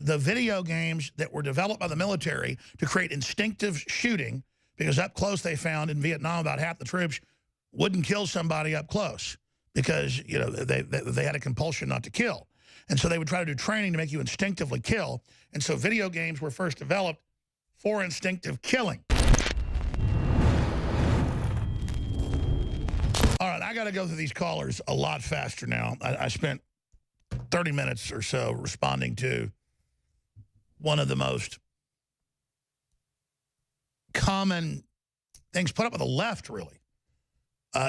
the video games that were developed by the military to create instinctive shooting, because up close they found in Vietnam about half the troops wouldn't kill somebody up close because, you know, they had a compulsion not to kill. And so they would try to do training to make you instinctively kill. And so video games were first developed for instinctive killing. All right, I got to go through these callers a lot faster now. I spent 30 minutes or so responding to one of the most common things put up by the left, really,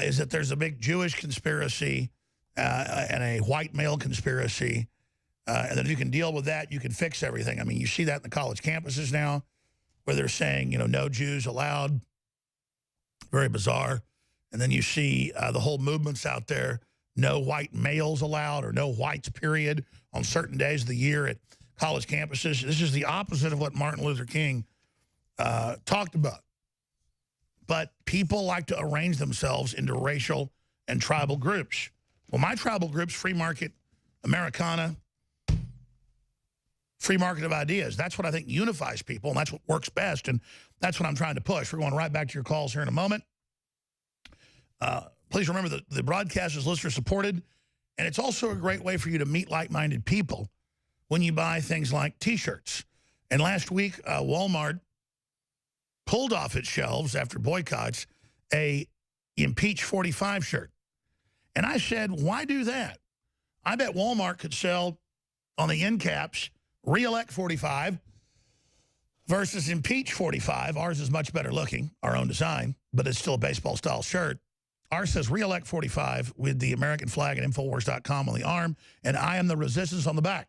is that there's a big Jewish conspiracy and a white male conspiracy, and that if you can deal with that, you can fix everything. I mean, you see that in the college campuses now, where they're saying, you know, no Jews allowed. Very bizarre. And then you see the whole movements out there, no white males allowed or no whites, period, on certain days of the year at college campuses. This is the opposite of what Martin Luther King talked about. But people like to arrange themselves into racial and tribal groups. Well, my tribal group's free market, Americana, free market of ideas. That's what I think unifies people, and that's what works best, and that's what I'm trying to push. We're going right back to your calls here in a moment. Please remember that the broadcast is listener-supported, and it's also a great way for you to meet like-minded people when you buy things like T-shirts. And last week, Walmart pulled off its shelves after boycotts a Impeach 45 shirt. And I said, why do that? I bet Walmart could sell on the end caps Re-elect 45 versus Impeach 45. Ours is much better looking, our own design, but it's still a baseball-style shirt. Ours says Re-elect 45 with the American flag and Infowars.com on the arm, and I am the resistance on the back.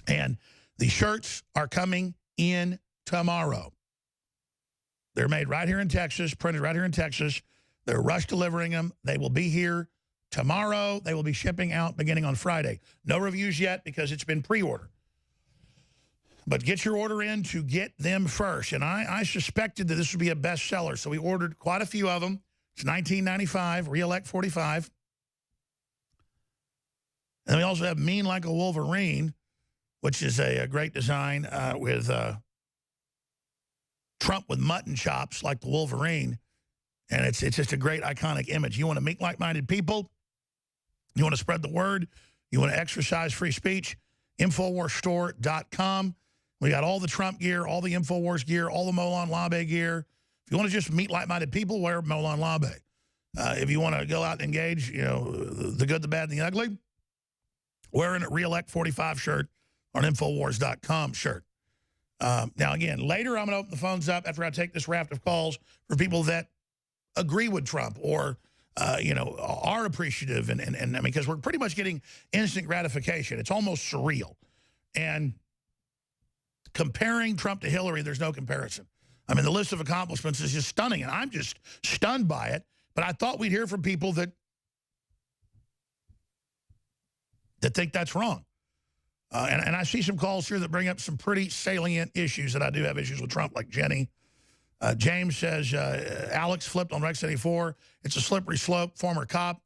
And the shirts are coming in tomorrow. They're made right here in Texas, printed right here in Texas. They're rush delivering them. They will be here tomorrow. They will be shipping out beginning on Friday. No reviews yet because it's been pre-ordered. But get your order in to get them first. And I suspected that this would be a bestseller, so we ordered quite a few of them. It's $19.95, Re-elect 45. And we also have Mean Like a Wolverine, which is a great design with Trump with mutton chops like the Wolverine. And it's just a great iconic image. You want to meet like-minded people? You want to spread the word? You want to exercise free speech? Infowarsstore.com. We got all the Trump gear, all the Infowars gear, all the Molon Labe gear. If you want to just meet like-minded people, wear Molon Labe. If you want to go out and engage, you know, the good, the bad, and the ugly, wearing a Re-elect 45 shirt or an Infowars.com shirt. Now, again, later I'm going to open the phones up after I take this raft of calls for people that agree with Trump or, you know, are appreciative. And I mean, because we're pretty much getting instant gratification. It's almost surreal. And comparing Trump to Hillary, there's no comparison. I mean, the list of accomplishments is just stunning, and I'm just stunned by it. But I thought we'd hear from people that think that's wrong. And I see some calls here that bring up some pretty salient issues that I do have issues with Trump, like Jenny. James says, Alex flipped on Rex 84. It's a slippery slope, former cop.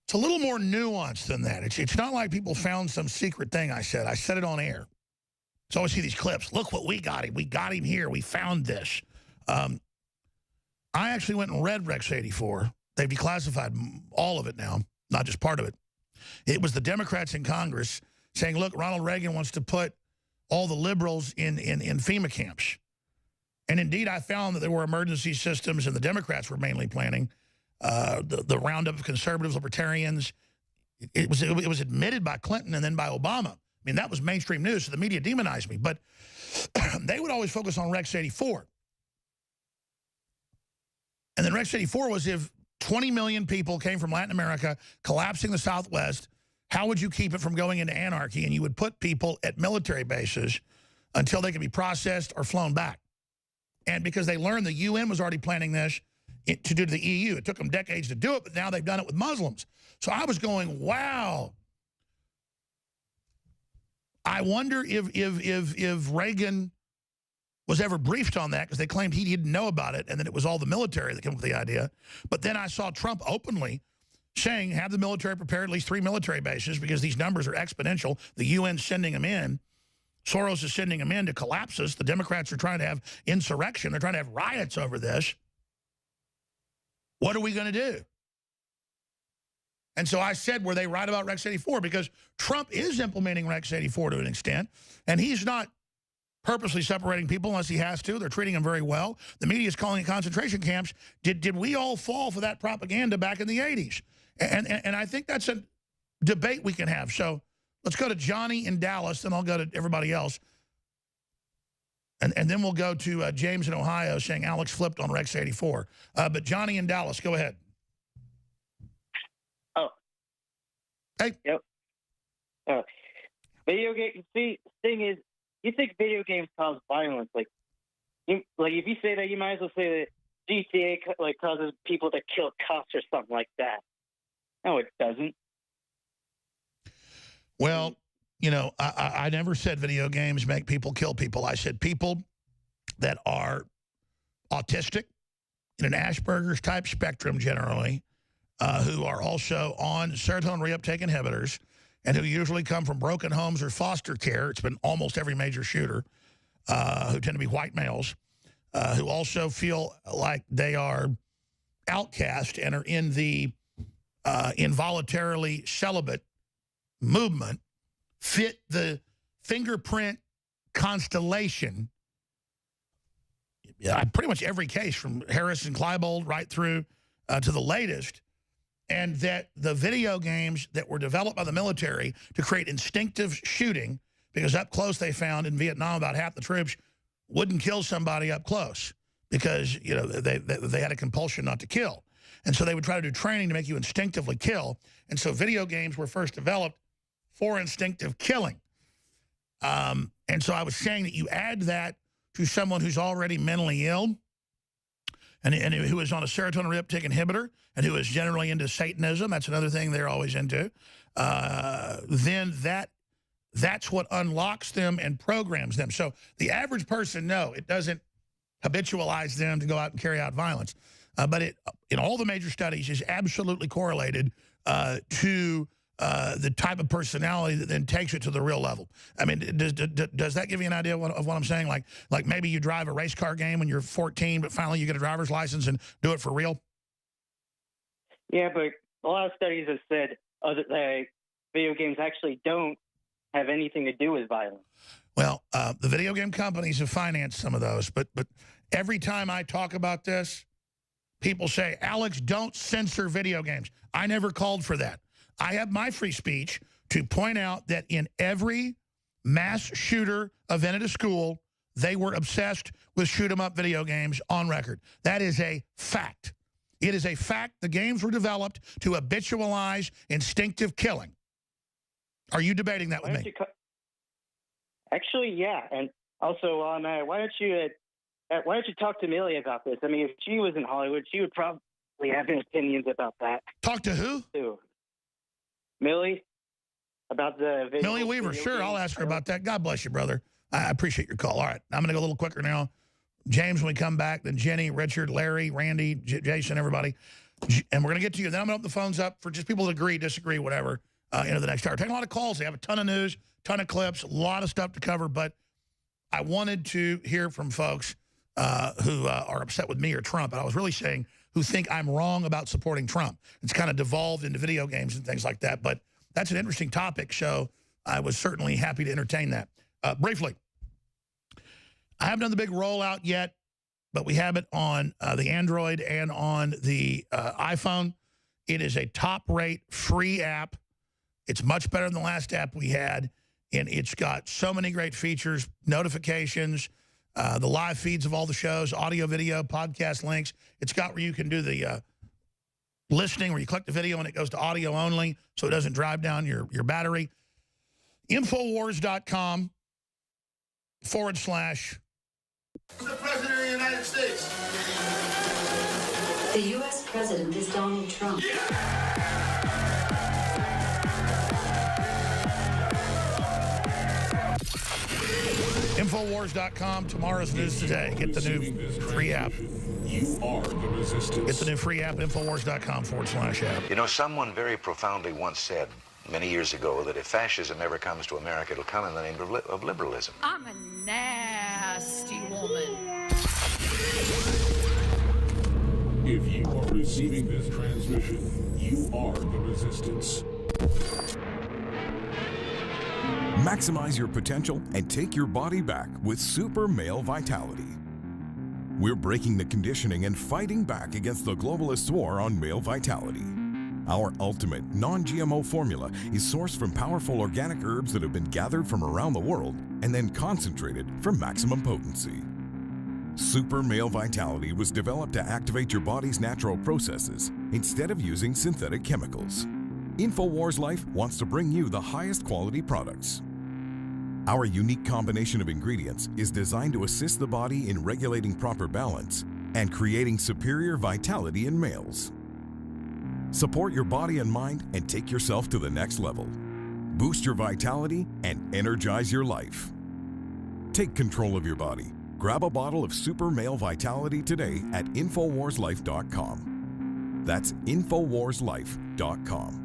It's a little more nuanced than that. It's not like people found some secret thing I said. I said it on air. So I always see these clips. Look what we got him. We got him here. We found this. I actually went and read Rex 84. They've declassified all of it now, not just part of it. It was the Democrats in Congress saying, look, Ronald Reagan wants to put all the liberals in FEMA camps. And indeed, I found that there were emergency systems, and the Democrats were mainly planning the roundup of conservatives, libertarians. It was admitted by Clinton and then by Obama. I mean, that was mainstream news, so the media demonized me. But they would always focus on Rex 84. And then Rex 84 was if 20 million people came from Latin America, collapsing the Southwest, how would you keep it from going into anarchy? And you would put people at military bases until they could be processed or flown back. And because they learned the UN was already planning this to do to the EU. It took them decades to do it, but now they've done it with Muslims. So I was going, wow. I wonder if Reagan was ever briefed on that, because they claimed he didn't know about it, and then it was all the military that came up with the idea. But then I saw Trump openly saying have the military prepare at least 3 military bases because these numbers are exponential. The UN sending them in. Soros is sending them in to collapse us. The Democrats are trying to have insurrection. They're trying to have riots over this. What are we going to do? And so I said, were they right about Rex 84? Because Trump is implementing Rex 84 to an extent, and he's not purposely separating people unless he has to. They're treating them very well. The media is calling it concentration camps. Did we all fall for that propaganda back in the 80s? And I think that's a debate we can have. So let's go to Johnny in Dallas, then I'll go to everybody else. And then we'll go to James in Ohio saying Alex flipped on Rex 84. But Johnny in Dallas, go ahead. Oh. Hey. Yep. Video game. See, the thing is, you think video games cause violence? Like if you say that, you might as well say that GTA causes people to kill cops or something like that. No, it doesn't. Well, you know, I never said video games make people kill people. I said people that are autistic, in an Asperger's type spectrum generally, who are also on serotonin reuptake inhibitors, and who usually come from broken homes or foster care. It's been almost every major shooter, who tend to be white males, who also feel like they are outcast and are in the involuntarily celibate movement, fit the fingerprint constellation. Yeah, pretty much every case from Harris and Klebold right through to the latest. And that the video games that were developed by the military to create instinctive shooting, because up close they found in Vietnam about half the troops wouldn't kill somebody up close because, you know, they had a compulsion not to kill. And so they would try to do training to make you instinctively kill. And so video games were first developed for instinctive killing. And so I was saying that you add that to someone who's already mentally ill and who is on a serotonin reuptake inhibitor and who is generally into Satanism, that's another thing they're always into, then that's what unlocks them and programs them. So the average person, no, it doesn't habitualize them to go out and carry out violence. But it, in all the major studies, is absolutely correlated to the type of personality that then takes it to the real level. I mean, does that give you an idea of what I'm saying? Like maybe you drive a race car game when you're 14, but finally you get a driver's license and do it for real? Yeah, but a lot of studies have said video games actually don't have anything to do with violence. Well, the video game companies have financed some of those, but every time I talk about this, people say, Alex, don't censor video games. I never called for that. I have my free speech to point out that in every mass shooter event at a school, they were obsessed with shoot-'em-up video games on record. That is a fact. It is a fact. The games were developed to habitualize instinctive killing. Are you debating that with me? Actually, yeah. And also, why don't you talk to Millie about this? I mean, if she was in Hollywood, she would probably have opinions about that. Talk to who? Too. Millie, about the video. Millie Weaver, sure, I'll ask her about that. God bless you, brother. I appreciate your call. All right, I'm going to go a little quicker now. James, when we come back, then Jenny, Richard, Larry, Randy, Jason, everybody. And we're going to get to you. Then I'm going to open the phones up for just people that agree, disagree, whatever, into the next hour. Taking a lot of calls. They have a ton of news, ton of clips, a lot of stuff to cover. But I wanted to hear from folks who are upset with me or Trump. And I was really saying who think I'm wrong about supporting Trump. It's kind of devolved into video games and things like that. But that's an interesting topic, so I was certainly happy to entertain that. Briefly, I haven't done the big rollout yet, but we have it on the Android and on the iPhone. It is a top-rate free app. It's much better than the last app we had, and it's got so many great features, notifications, the live feeds of all the shows, audio, video, podcast links. It's got where you can do the listening, where you click the video and it goes to audio only, so it doesn't drive down your battery. Infowars.com/ The President of the United States. The U.S. President is Donald Trump. Infowars.com. Tomorrow's news today. Get the new free app. You are the resistance. Get the new free app, Infowars.com/app. You know, someone very profoundly once said many years ago that if fascism ever comes to America, it'll come in the name of liberalism. I'm a nasty woman. If you are receiving this transmission, you are the resistance. Maximize your potential and take your body back with Super Male Vitality. We're breaking the conditioning and fighting back against the globalists' war on male vitality. Our ultimate non-GMO formula is sourced from powerful organic herbs that have been gathered from around the world and then concentrated for maximum potency. Super Male Vitality was developed to activate your body's natural processes instead of using synthetic chemicals. InfoWars Life wants to bring you the highest quality products. Our unique combination of ingredients is designed to assist the body in regulating proper balance and creating superior vitality in males. Support your body and mind and take yourself to the next level. Boost your vitality and energize your life. Take control of your body. Grab a bottle of Super Male Vitality today at InfoWarsLife.com. That's InfoWarsLife.com.